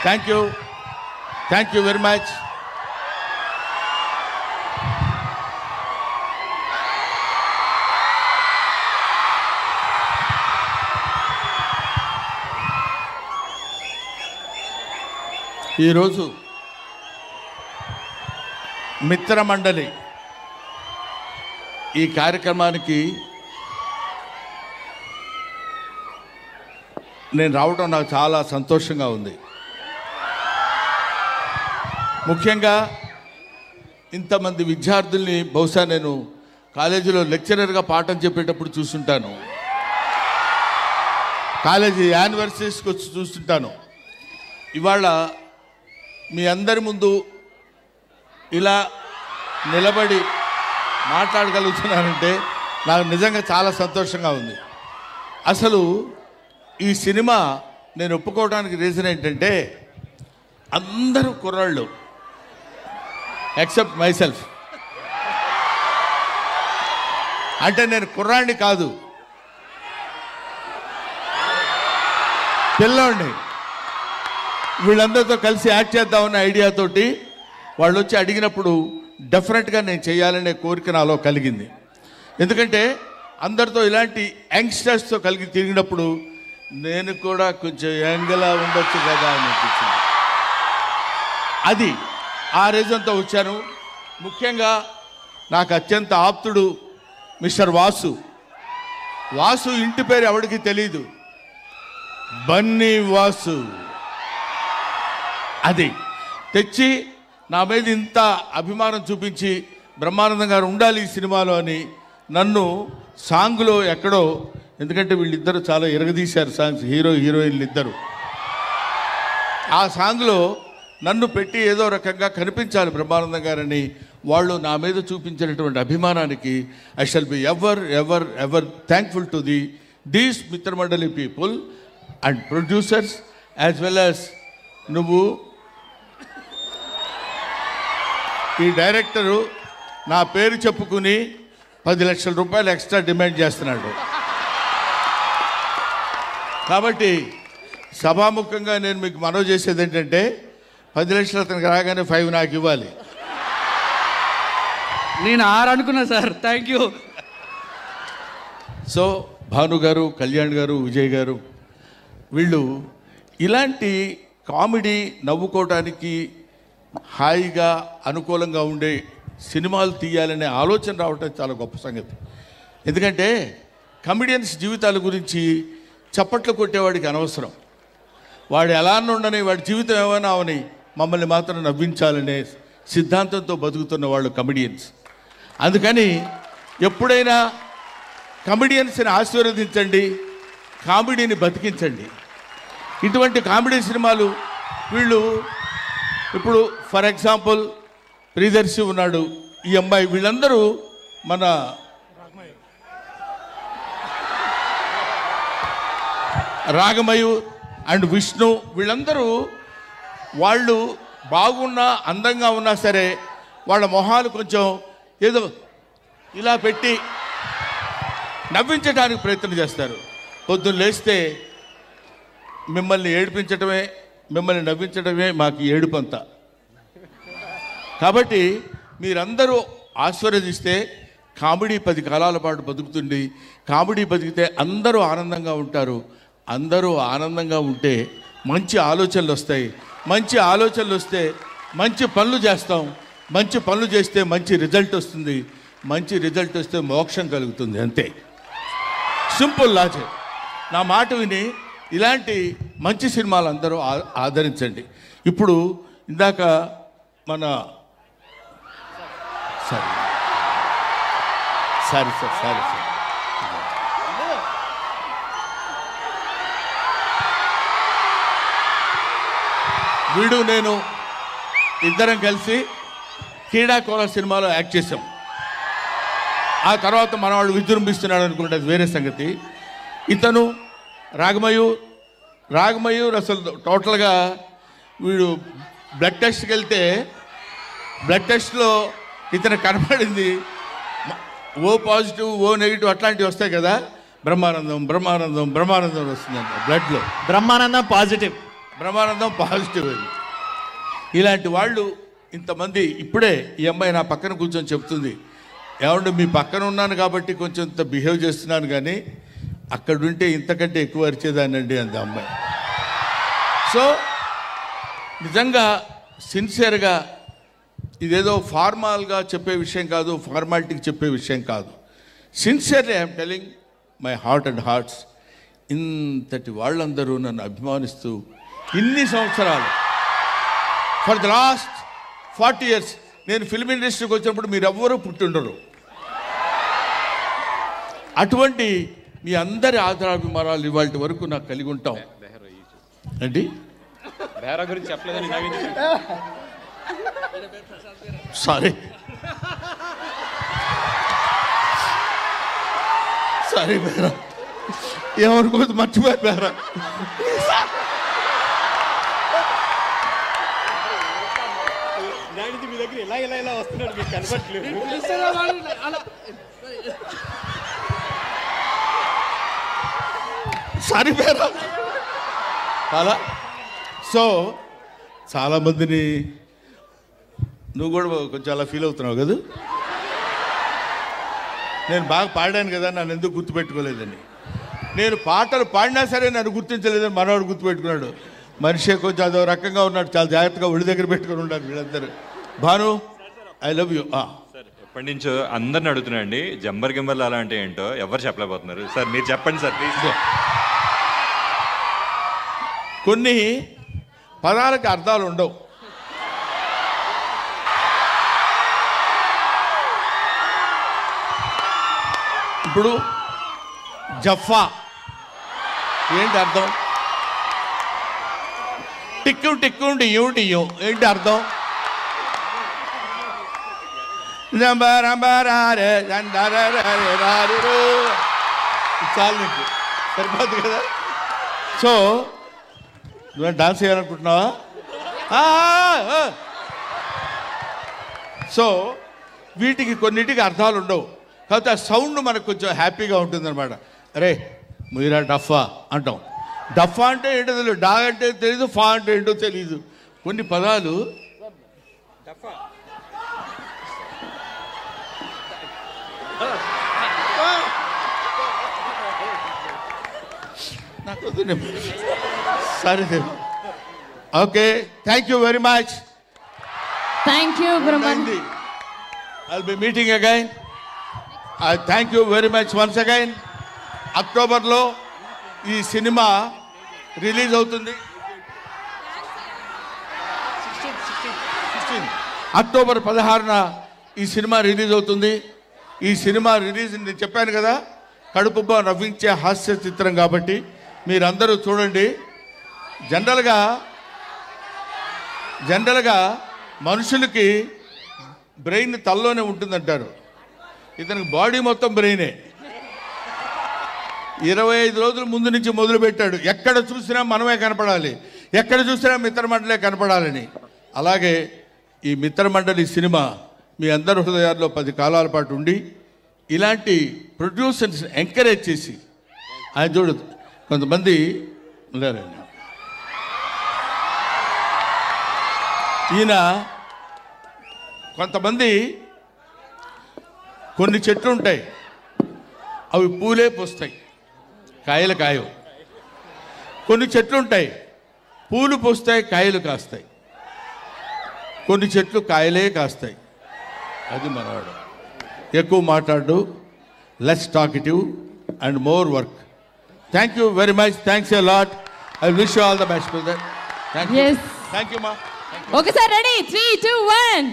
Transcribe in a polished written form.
Thank you very much. ఈరోజు మిత్రమండలి ఈ కార్యక్రమానికి నేను రావడం నాకు చాలా సంతోషంగా ఉంది. ముఖ్యంగా ఇంతమంది విద్యార్థుల్ని బహుశా నేను కాలేజీలో లెక్చరర్గా పాఠం చెప్పేటప్పుడు చూస్తుంటాను, కాలేజీ యానివర్సరీస్కి వచ్చి చూస్తుంటాను. ఇవాళ మీ అందరి ముందు ఇలా నిలబడి మాట్లాడగలుగుతున్నానంటే నాకు నిజంగా చాలా సంతోషంగా ఉంది. అసలు ఈ సినిమా నేను ఒప్పుకోవడానికి రీజన్ ఏంటంటే అందరూ కుర్రాళ్ళు ఎక్సెప్ట్ మై సెల్ఫ్. అంటే నేను కుర్రాడిని కాదు, పిల్లోడిని. వీళ్ళందరితో కలిసి యాక్ట్ చేద్దామన్న ఐడియాతోటి వాళ్ళు వచ్చి అడిగినప్పుడు డెఫినెట్గా నేను చేయాలనే కోరిక నాలో కలిగింది. ఎందుకంటే అందరితో ఇలాంటి యంగ్స్టర్స్తో కలిగి తిరిగినప్పుడు నేను కూడా కొంచెం యంగ్లా ఉండొచ్చు కదా అని అనిపించింది. అది ఆ రీజన్తో వచ్చాను. ముఖ్యంగా నాకు అత్యంత ఆప్తుడు మిస్టర్ వాసు. వాసు ఇంటి పేరు ఎవరికి తెలీదు, బన్నీ వాసు. అది తెచ్చి నా మీద ఇంత అభిమానం చూపించి బ్రహ్మానందం గారు ఉండాలి ఈ సినిమాలో అని నన్ను సాంగ్లో ఎక్కడో, ఎందుకంటే వీళ్ళిద్దరూ చాలా ఎరగదీశారు సాంగ్స్, హీరోయిన్లు ఇద్దరు. ఆ సాంగ్లో నన్ను పెట్టి ఏదో రకంగా కనిపించాలి బ్రహ్మానందం గారని వాళ్ళు నా మీద చూపించినటువంటి అభిమానానికి I shall be ever ever ever thankful to these మిత్రమండలి people and producers as well as నువ్వు. ఈ డైరెక్టరు నా పేరు చెప్పుకుని 10 లక్షల రూపాయలు ఎక్స్ట్రా డిమాండ్ చేస్తున్నాడు. కాబట్టి సభాముఖంగా నేను మీకు మనవి చేసేది ఏంటంటే 10 లక్షలు అతనికి రాగానే 5 నాకు ఇవ్వాలి. నేను 6 అనుకున్నా sir. Thank you. So Bhanu గారు, కళ్యాణ్ గారు, విజయ్ గారు వీళ్ళు ఇలాంటి కామెడీ నవ్వుకోవటానికి హాయిగా అనుకూలంగా ఉండే సినిమాలు తీయాలనే ఆలోచన రావటం చాలా గొప్ప సంగతి. ఎందుకంటే కమెడియన్స్ జీవితాల గురించి చప్పట్లు కొట్టేవాడికి అనవసరం. వాడు ఎలా ఉండని, వాడి జీవితం ఏమైనా అవని, మమ్మల్ని మాత్రం నవ్వించాలనే సిద్ధాంతంతో బతుకుతున్న వాళ్ళు కమెడియన్స్. అందుకని ఎప్పుడైనా కమెడియన్స్ని ఆశీర్వదించండి, కామెడీని బతికించండి. ఇటువంటి కామెడీ సినిమాలు వీళ్ళు ఇప్పుడు ఫర్ ఎగ్జాంపుల్ ప్రియదర్శి ఉన్నాడు, ఈ అమ్మాయి, వీళ్ళందరూ మన రాగమయూర్ అండ్ విష్ణు, వీళ్ళందరూ వాళ్ళు బాగున్నా అందంగా ఉన్నా సరే వాళ్ళ మొహాలు కొంచెం ఏదో ఇలా పెట్టి నవ్వించడానికి ప్రయత్నం చేస్తారు. పొద్దున్న లేస్తే మిమ్మల్ని ఏడిపించడమే, మిమ్మల్ని నవ్వించడమే మాకు ఏడుపంతా. కాబట్టి మీరందరూ ఆశీర్వదిస్తే కామెడీ 10 కాలాల పాటు బతుకుతుంది. కామెడీ బతికితే అందరూ ఆనందంగా ఉంటారు. అందరూ ఆనందంగా ఉంటే మంచి ఆలోచనలు వస్తాయి. మంచి ఆలోచనలు వస్తే మంచి పనులు చేస్తాం. మంచి పనులు చేస్తే మంచి రిజల్ట్ వస్తుంది. మంచి రిజల్ట్ వస్తే మోక్షం కలుగుతుంది. అంతే, సింపుల్ లాజిక్. నా మాట విని ఇలాంటి మంచి సినిమాలు అందరూ ఆదరించండి. ఇప్పుడు ఇందాక మన సారీ సార్ వీడు నేను ఇద్దరం కలిసి క్రీడాకోళ సినిమాలో యాక్ట్ చేసాం. ఆ తర్వాత మనవాడు విజృంభిస్తున్నాడు అనుకుంటే అది వేరే సంగతి. ఇతను రాగమయూర్ అసలు టోటల్గా వీడు బ్లడ్ టెస్ట్కి వెళ్తే బ్లడ్ టెస్ట్లో ఇతను కనపడింది ఓ పాజిటివ్, ఓ నెగిటివ్ అట్లాంటివి వస్తాయి కదా. బ్రహ్మానందం వస్తుందండి బ్లడ్లో. బ్రహ్మానందం పాజిటివ్. బ్రహ్మానందం పాజిటివ్ అది. ఇలాంటి వాళ్ళు ఇంతమంది. ఇప్పుడే ఈ అమ్మాయి నా పక్కన కూర్చొని చెప్తుంది, ఏమంటే మీ పక్కన ఉన్నాను కాబట్టి కొంచెం ఇంత బిహేవ్ చేస్తున్నాను, కానీ అక్కడుంటే ఇంతకంటే ఎక్కువ అరిచేదానండి అంది అమ్మాయి. సో నిజంగా సిన్సియర్గా ఇదేదో ఫార్మాల్గా చెప్పే విషయం కాదు, ఫార్మాలిటీకి చెప్పే విషయం కాదు. Sincerely I'm telling my heart and hearts. ఇంతటి వాళ్ళందరూ నన్ను అభిమానిస్తూ ఇన్ని సంవత్సరాలు, ఫర్ ద లాస్ట్ 40 years నేను ఫిల్మ్ ఇండస్ట్రీకి వచ్చినప్పుడు మీరెవ్వరూ పుట్టిండరు. అటువంటి మీ అందరి ఆదరాభిమానాలు ఇవాళ వరకు నాకు కలిగి ఉంటాం. ఏంటి గురించి చెప్పలేదని సారీ సారీ బేరా, ఏమనుకోవద్దు, మర్చిపోయారు బేరా. మీ దగ్గర ఇలా వస్తున్నాడు, మీకు కనపట్లేదు. సారీ బేరా. అలా సో చాలామందిని నువ్వు కూడా కొంచెం అలా ఫీల్ అవుతున్నావు కదా. నేను బాగా పాడాను కదా, నన్ను ఎందుకు గుర్తుపెట్టుకోలేదని. నేను పాటలు పాడినా సరే నన్ను గుర్తించలేదని మనవాడు గుర్తుపెట్టుకున్నాడు. మనిషి కొంచెం అదో రకంగా ఉన్నాడు, చాలా జాగ్రత్తగా ఒడి దగ్గర పెట్టుకుని ఉండాలి వీళ్ళందరూ. Bhanu, I love you. Sir ఎప్పటి నుంచో అందరిని అడుగుతున్నాండి, జంబర్ గింబర్లు అలా అంటే ఏంటో ఎవరు చెప్పలేకపోతున్నారు. సార్ మీరు చెప్పండి సార్ ప్లీజ్. కొన్ని పదాలకు అర్థాలు ఉండవు. ఇప్పుడు జఫా ఏంటి అర్థం? టిక్కు టిక్కు డియ్యు డియ్యు ఏంటి అర్థం? చాలు నీకు సరిపోద్ది కదా. సో నువ్వు డాన్స్ చేయాలనుకుంటున్నావా? సో వీటికి కొన్నిటికి అర్థాలు ఉండవు, కాకపోతే ఆ సౌండ్ మనకు కొంచెం హ్యాపీగా ఉంటుందన్నమాట. అరే మీరా డఫా అంటాం. డఫా అంటే ఏంటో తెలియదు, డా అంటే తెలీదు, ఫా అంటే ఏంటో తెలీదు. కొన్ని పదాలు నాకు సరే. Okay, thank you very much. Thank you Brahmanandam. I'll be meeting again. I thank you very much once again. అక్టోబర్లో ఈ సినిమా రిలీజ్ అవుతుంది. అక్టోబర్ 16న ఈ సినిమా రిలీజ్ అవుతుంది. ఈ సినిమా రిలీజ్ నేను చెప్పాను కదా, కడుపుబ్బా నవ్వించే హాస్య చిత్రం కాబట్టి మీరందరూ చూడండి. జనరల్గా మనుషులకి బ్రెయిన్ తల్లోనే ఉంటుందంటారు, ఇతనికి బాడీ మొత్తం బ్రెయినే. 25 రోజుల ముందు నుంచి మొదలుపెట్టాడు, ఎక్కడ చూసినా మనమే కనపడాలి, ఎక్కడ చూసినా మిత్రమండలే కనపడాలని. అలాగే ఈ మిత్రమండలి సినిమా మీ అందరి హృదయాల్లో 10 కాలాల పాటు ఉండి ఇలాంటి ప్రొడ్యూసర్స్ ఎంకరేజ్ చేసి, ఆయన చూడు కొంతమంది లేరండి, ఈయన కొంతమంది కొన్ని చెట్లు ఉంటాయి, అవి పూలే పూస్తాయి, కాయలు కాయవు. కొన్ని చెట్లు ఉంటాయి, పూలు పూస్తాయి, కాయలు కాస్తాయి. కొన్ని చెట్లు కాయలే కాస్తాయి. అది మనవాడు. ఎక్కువ మాట్లాడు, less talkative and more work. Thank you very much. Thanks a lot. I wish you all the best brother. Thank you. Yes. Thank you మా. ఒకసారి రెడీ 3, 2, 1